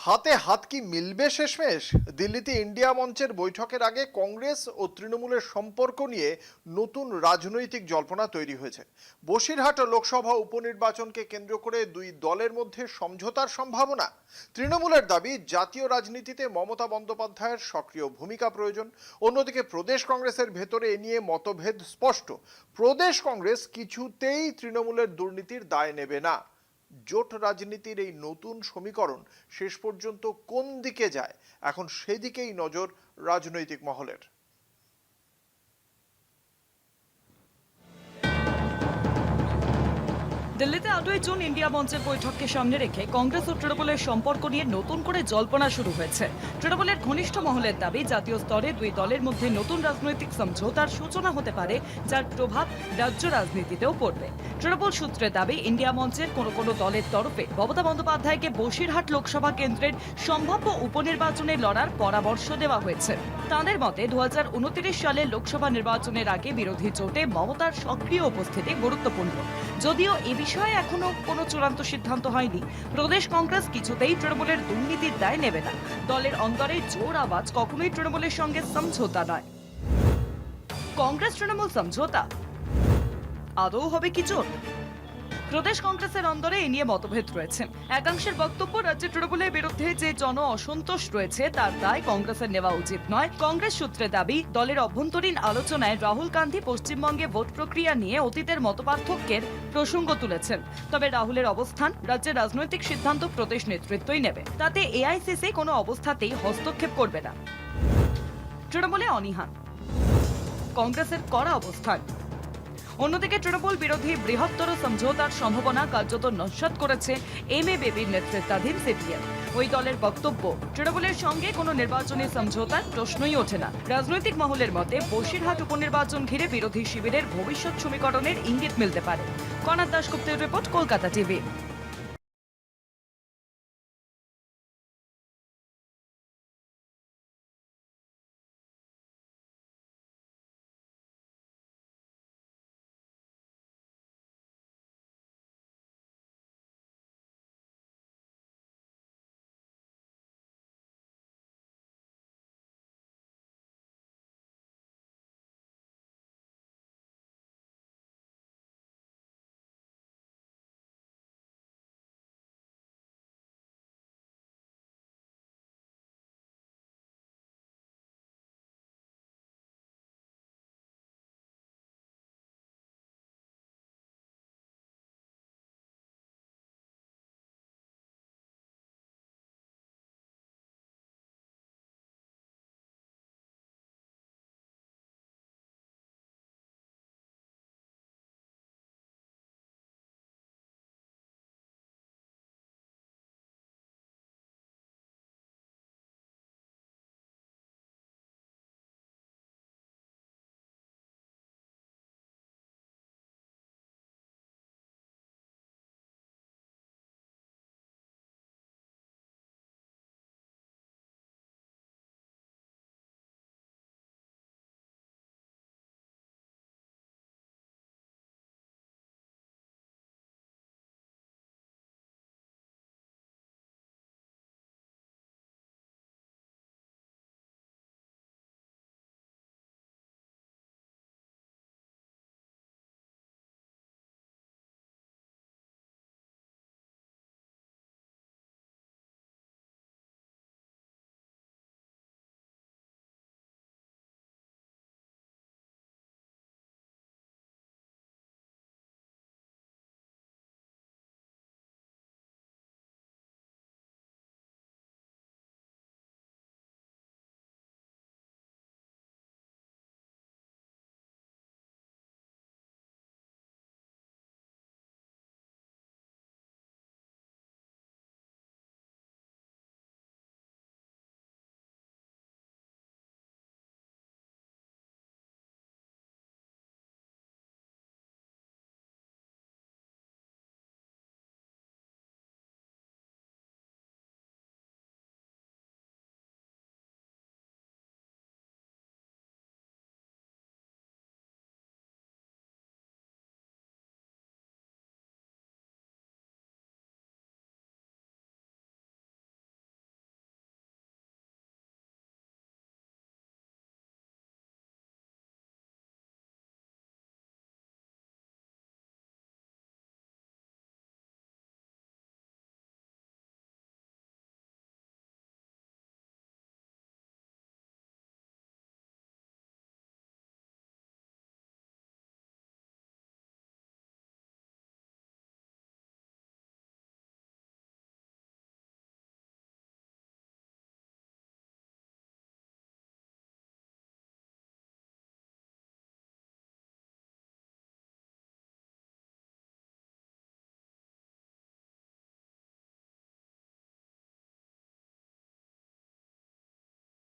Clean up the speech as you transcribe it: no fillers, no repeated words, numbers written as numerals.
হাতে হাত কি মিলবে শেষমেশ? দিল্লিতে ইন্ডিয়া মঞ্চের বৈঠকের আগে কংগ্রেস ও তৃণমূলের সম্পর্ক নিয়ে নতুন রাজনৈতিক জল্পনা তৈরি হয়েছে। বসিরহাট লোকসভা উপনির্বাচনকে কেন্দ্র করে দুই দলের মধ্যে সমঝোতার সম্ভাবনা। তৃণমূলের দাবি জাতীয় রাজনীতিতে মমতা বন্দ্যোপাধ্যায়ের সক্রিয় ভূমিকা প্রয়োজন। অন্যদিকে প্রদেশ কংগ্রেসের ভেতরে এ নিয়ে মতভেদ স্পষ্ট। প্রদেশ কংগ্রেস কিছুতেই তৃণমূলের দুর্নীতির দায় নেবে না। জোট রাজনীতির এই নতুন সমীকরণ শেষ পর্যন্ত কোন দিকে যায়, এখন সেদিকেই নজর রাজনৈতিক মহলের। দিল্লিতে 8ই জুন ইন্ডিয়া মঞ্চের বৈঠককে সামনে রেখে কংগ্রেস ও তৃণমূলের সম্পর্ক নিয়ে নতুন করে জল্পনা শুরু হয়েছে। তৃণমূলের ঘনিষ্ঠ মহলের দাবি, জাতীয় স্তরে দুই দলের মধ্যে নতুন রাজনৈতিক সমঝোতার সূচনা হতে পারে, যার প্রভাব রাজ্য রাজনীতিতেও পড়বে। তৃণমূল সূত্রে দাবি, ইন্ডিয়া মঞ্চের কোনো দলের তরফে মমতা বন্দ্যোপাধ্যায়কে বসিরহাট লোকসভা কেন্দ্রের সম্ভাব্য উপনির্বাচনে লড়ার পরামর্শ দেওয়া হয়েছে। তাঁদের মতে 2029 সালে লোকসভা নির্বাচনের আগে বিরোধী জোটে মমতার সক্রিয় উপস্থিতি গুরুত্বপূর্ণ। যদিও এ বিষয়ে এখনো কোনো চূড়ান্ত সিদ্ধান্ত হয়নি, প্রদেশ কংগ্রেস কিছুতেই তৃণমূলের দুর্নীতির দায় নেবে না। দলের অন্তরে জোর আওয়াজ কখনোই তৃণমূলের সঙ্গে সমঝোতা নয়। কংগ্রেস তৃণমূল সমঝোতা আদৌ হবে কি জোট? প্রদেশ কংগ্রেসের অন্দরে এ নিয়ে মতভেদ রয়েছে। একাংশের বক্তব্য, রাজ্যে তৃণমূলের বিরুদ্ধে যে জন অসন্তোষ রয়েছে তার দায় কংগ্রেসের নেওয়া উচিত নয়। কংগ্রেস সূত্রে দাবি, দলের অভ্যন্তরীণ আলোচনায় রাহুল গান্ধী পশ্চিমবঙ্গে ভোট প্রক্রিয়া নিয়ে অতীতের মতপার্থক্যের প্রসঙ্গ তুলেছেন। তবে রাহুলের অবস্থান, রাজ্যের রাজনৈতিক সিদ্ধান্ত প্রদেশ নেতৃত্বই নেবে, তাতে এআইসিসি কোনো অবস্থাতেই হস্তক্ষেপ করবে না। তৃণমূলে অনীহা, কংগ্রেসের কড়া অবস্থান। অন্যদিকে তৃণমূল বিরোধী বৃহত্তর সমঝোতার সম্ভাবনা কার্যত নস্যাৎ করেছে এমএবির নেতৃত্বাধীন সিপিএম। ওই দলের বক্তব্য, তৃণমূলের সঙ্গে কোনো নির্বাচনী সমঝোতার প্রশ্নই ওঠে না। রাজনৈতিক মহলের মতে বসিরহাট উপনির্বাচন ঘিরে বিরোধী শিবিরের ভবিষ্যৎ সমীকরণের ইঙ্গিত মিলতে পারে। Kanad দাশগুপ্তের report, Kolkata TV.